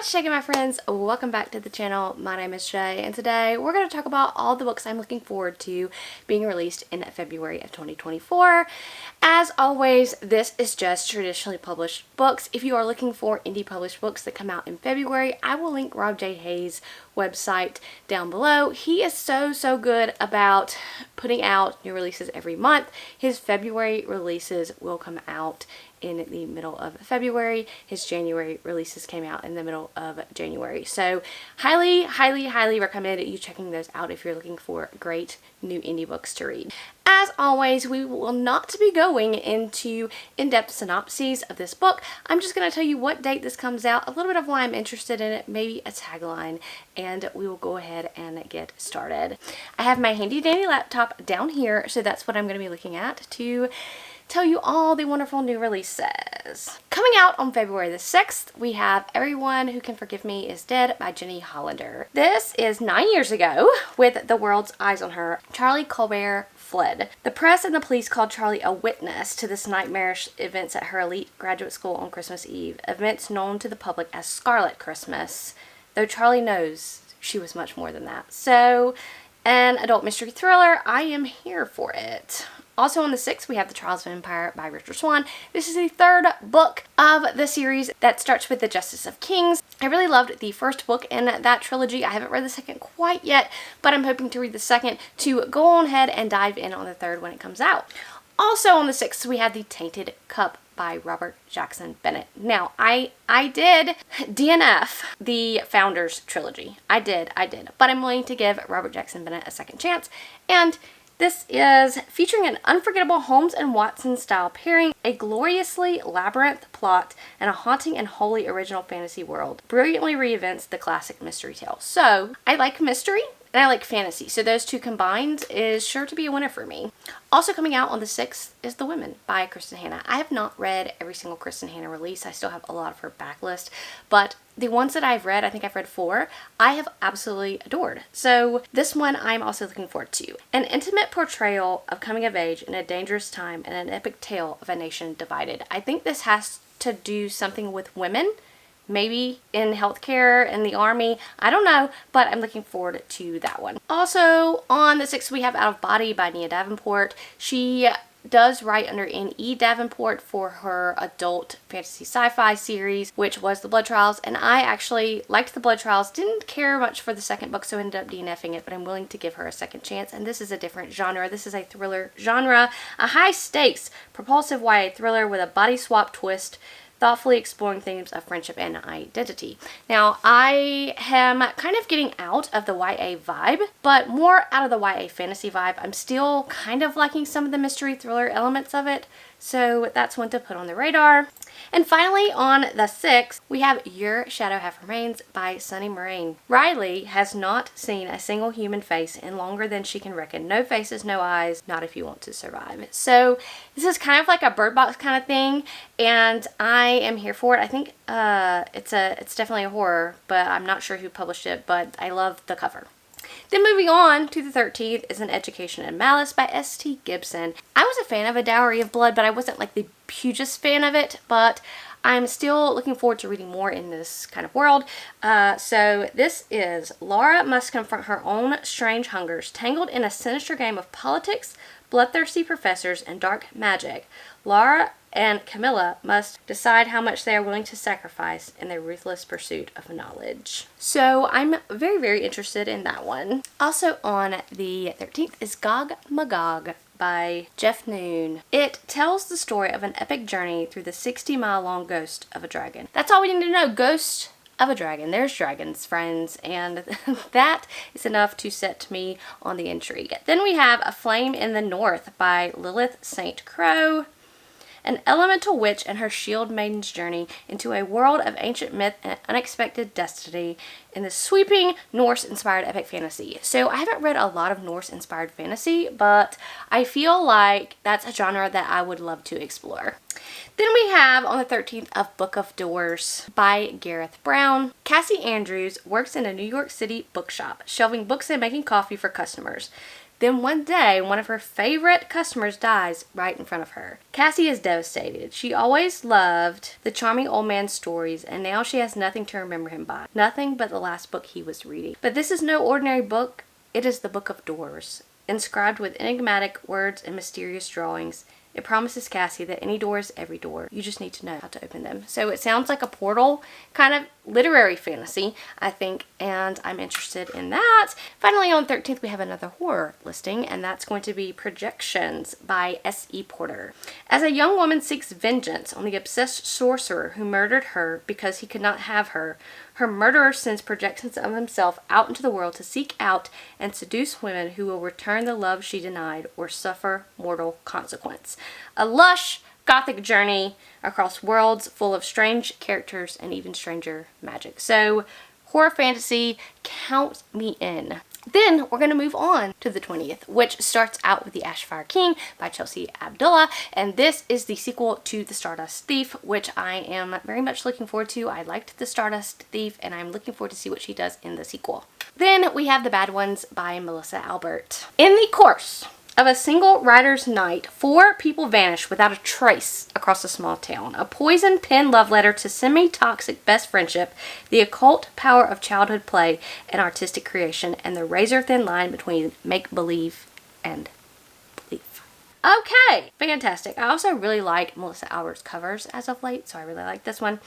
What's shaking, my friends? Welcome back to the channel. My name is Shay, and today we're going to talk about all the books I'm looking forward to being released in February of 2024. As always, this is just traditionally published books. If you are looking for indie published books that come out in February, I will link Rob J. Hayes' website down below. He is so good about putting out new releases every month. His February releases will come out in the middle of February. His January releases came out in the middle of January. So highly recommend you checking those out if you're looking for great new indie books to read. As always, we will not be going into in-depth synopses of this book. I'm just going to tell you what date this comes out, a little bit of why I'm interested in it, maybe a tagline, and we will go ahead and get started. I have my handy dandy laptop down here, so that's what I'm going to be looking at to tell you all the wonderful new releases. Coming out on February the 6th, we have Everyone Who Can Forgive Me Is Dead by Jenny Hollander. This is 9 years ago. With the world's eyes on her, Charlie Colbert fled. The press and the police called Charlie a witness to this nightmarish events at her elite graduate school on Christmas Eve, events known to the public as Scarlet Christmas, though Charlie knows she was much more than that. So, an adult mystery thriller, I am here for it. Also on the 6th, we have The Trials of Empire by Richard Swan. This is the third book of the series that starts with The Justice of Kings. I really loved the first book in that trilogy. I haven't read the second quite yet, but I'm hoping to read the second to go on ahead and dive in on the third when it comes out. Also on the 6th, we have The Tainted Cup by Robert Jackson Bennett. Now, I did DNF the Founders trilogy. I did. But I'm willing to give Robert Jackson Bennett a second chance. And this is featuring an unforgettable Holmes and Watson style pairing, a gloriously labyrinth plot, and a haunting and wholly original fantasy world. Brilliantly reinvents the classic mystery tale. So, I like mystery and I like fantasy, so those two combined is sure to be a winner for me. Also coming out on the 6th is The Women by Kristen Hanna. I have not read every single Kristen Hanna release. I still have a lot of her backlist, but the ones that I've read, I think I've read 4, I have absolutely adored. So this one I'm also looking forward to. An intimate portrayal of coming of age in a dangerous time and an epic tale of a nation divided. I think this has to do something with women, maybe in healthcare, in the army, I don't know, but I'm looking forward to that one. Also on the 6th, we have Out of Body by Nia Davenport. She does write under N.E. Davenport for her adult fantasy sci-fi series, which was The Blood Trials, and I actually liked The Blood Trials, didn't care much for the second book, so ended up DNFing it, but I'm willing to give her a second chance, and this is a different genre. This is a thriller genre, a high-stakes, propulsive YA thriller with a body swap twist, thoughtfully exploring themes of friendship and identity. Now, I am kind of getting out of the YA vibe, but more out of the YA fantasy vibe. I'm still kind of liking some of the mystery thriller elements of it, so that's one to put on the radar. And finally, on the 6th, we have Your Shadow Half Remains by Sunny Moraine. Riley has not seen a single human face in longer than she can reckon. No faces, no eyes, not if you want to survive. So this is kind of like a Bird Box kind of thing, and I am here for it. I think it's definitely a horror, but I'm not sure who published it, but I love the cover. Then moving on to the 13th is An Education in Malice by S.T. Gibson. I was a fan of A Dowry of Blood, but I wasn't like the hugest fan of it, but I'm still looking forward to reading more in this kind of world. So this is Laura must confront her own strange hungers, tangled in a sinister game of politics, bloodthirsty professors, and dark magic. Laura and Camilla must decide how much they are willing to sacrifice in their ruthless pursuit of knowledge. So I'm very interested in that one. Also on the 13th is Gog Magog by Jeff Noon. It tells the story of an epic journey through the 60-mile-long ghost of a dragon. That's all we need to know. Ghost of a dragon. There's dragons, friends, and that is enough to set me on the intrigue. Then we have A Flame in the North by Lilith St. Crow. An elemental witch and her shield maiden's journey into a world of ancient myth and unexpected destiny in the sweeping Norse-inspired epic fantasy. So I haven't read a lot of Norse-inspired fantasy, but I feel like that's a genre that I would love to explore. Then we have on the 13th of Book of Doors by Gareth Brown. Cassie Andrews works in a New York City bookshop, shelving books and making coffee for customers. Then one day, one of her favorite customers dies right in front of her. Cassie is devastated. She always loved the charming old man's stories, and now she has nothing to remember him by. Nothing but the last book he was reading. But this is no ordinary book. It is the Book of Doors, inscribed with enigmatic words and mysterious drawings. It promises Cassie that any door is every door. You just need to know how to open them. So it sounds like a Portal kind of literary fantasy, I think, and I'm interested in that. Finally, on 13th, we have another horror listing, and that's going to be Projections by S.E. Porter. As a young woman seeks vengeance on the obsessed sorcerer who murdered her because he could not have her, her murderer sends projections of himself out into the world to seek out and seduce women who will return the love she denied or suffer mortal consequence. A lush gothic journey across worlds full of strange characters and even stranger magic. So, horror fantasy, count me in. Then we're going to move on to the 20th, which starts out with The Ashfire King by Chelsea Abdullah, and this is the sequel to The Stardust Thief, which I am very much looking forward to. I liked The Stardust Thief, and I'm looking forward to see what she does in the sequel. Then we have The Bad Ones by Melissa Albert. In the course of a single writer's night, 4 people vanish without a trace across a small town. A poison pen love letter to semi-toxic best friendship, the occult power of childhood play and artistic creation, and the razor-thin line between make-believe and belief. Okay, fantastic. I also really like Melissa Albert's covers as of late, so I really like this one.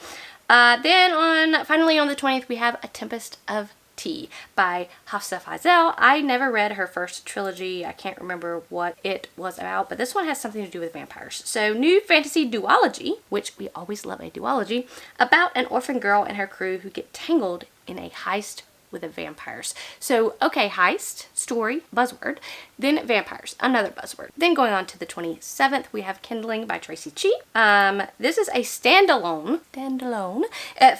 Then finally on the 20th, we have A Tempest of Tea by Hafsa Faizal. I never read her first trilogy. I can't remember what it was about, but this one has something to do with vampires. So, new fantasy duology, which we always love a duology, about an orphan girl and her crew who get tangled in a heist with the vampires. So, okay, heist, story, buzzword, then vampires, another buzzword. Then going on to the 27th, we have Kindling by Tracy Chee. This is a standalone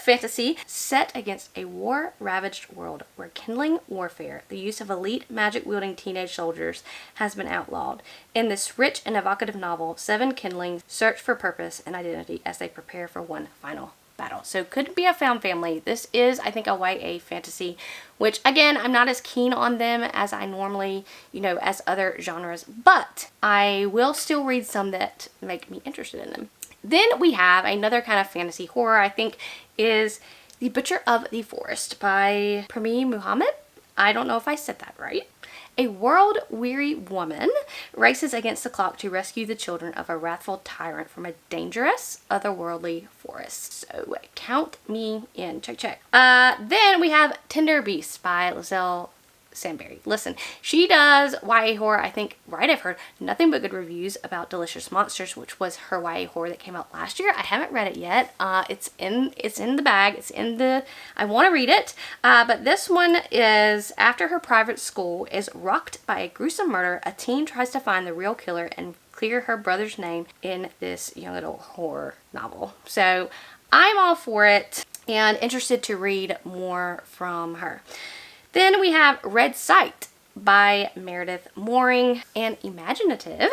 fantasy set against a war-ravaged world where kindling warfare, the use of elite magic-wielding teenage soldiers, has been outlawed. In this rich and evocative novel, 7 kindlings search for purpose and identity as they prepare for one final battle. So could be a found family. This is, I think, a YA fantasy, which again, I'm not as keen on them as I normally, as other genres, but I will still read some that make me interested in them. Then we have another kind of fantasy horror, I think, is The Butcher of the Forest by Premi Muhammad. I don't know if I said that right. A world-weary woman races against the clock to rescue the children of a wrathful tyrant from a dangerous, otherworldly forest. So, count me in. Check. Then we have Tender Beasts by Lizelle Sandberry. Listen, she does YA horror. I think, I've heard nothing but good reviews about Delicious Monsters, which was her YA horror that came out last year. I haven't read it yet. It's in the bag. I want to read it. But this one is, after her private school is rocked by a gruesome murder, a teen tries to find the real killer and clear her brother's name in this young adult horror novel. So I'm all for it and interested to read more from her. Then we have Red Sight by Meredith Mooring, an imaginative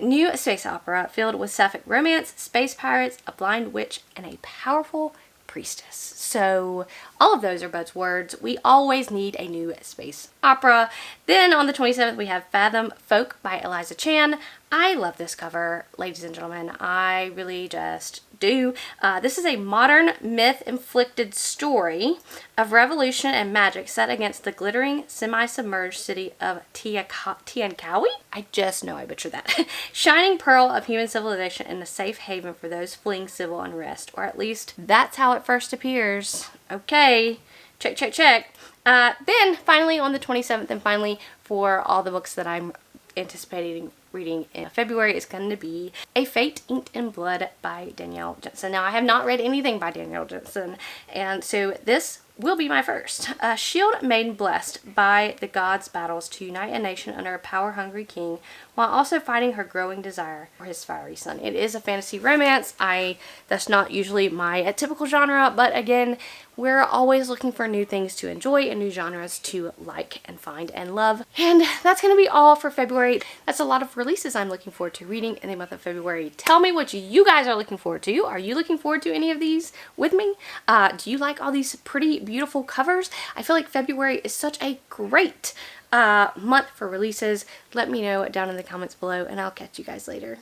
new space opera filled with sapphic romance, space pirates, a blind witch, and a powerful priestess. So all of those are buzzwords. We always need a new space opera. Then on the 27th, we have Fathom Folk by Eliza Chan. I love this cover, ladies and gentlemen. I really just do. This is a modern myth-inflicted story of revolution and magic set against the glittering, semi-submerged city of Tiankawi? I just know I butchered that. Shining pearl of human civilization and a safe haven for those fleeing civil unrest, or at least that's how it first appears. Okay, check. Then finally on the 27th, and finally for all the books that I'm anticipating reading in February, is going to be A Fate Inked in Blood by Danielle Jensen. Now, I have not read anything by Danielle Jensen, and so this will be my first. Shield Maiden Blessed by the gods' battles to unite a nation under a power-hungry king while also fighting her growing desire for his fiery son. It is a fantasy romance. That's not usually my typical genre, but again, we're always looking for new things to enjoy and new genres to like and find and love. And that's going to be all for February. That's a lot of releases I'm looking forward to reading in the month of February. Tell me what you guys are looking forward to. Are you looking forward to any of these with me? Do you like all these pretty, beautiful covers? I feel like February is such a great month for releases, let me know down in the comments below, and I'll catch you guys later.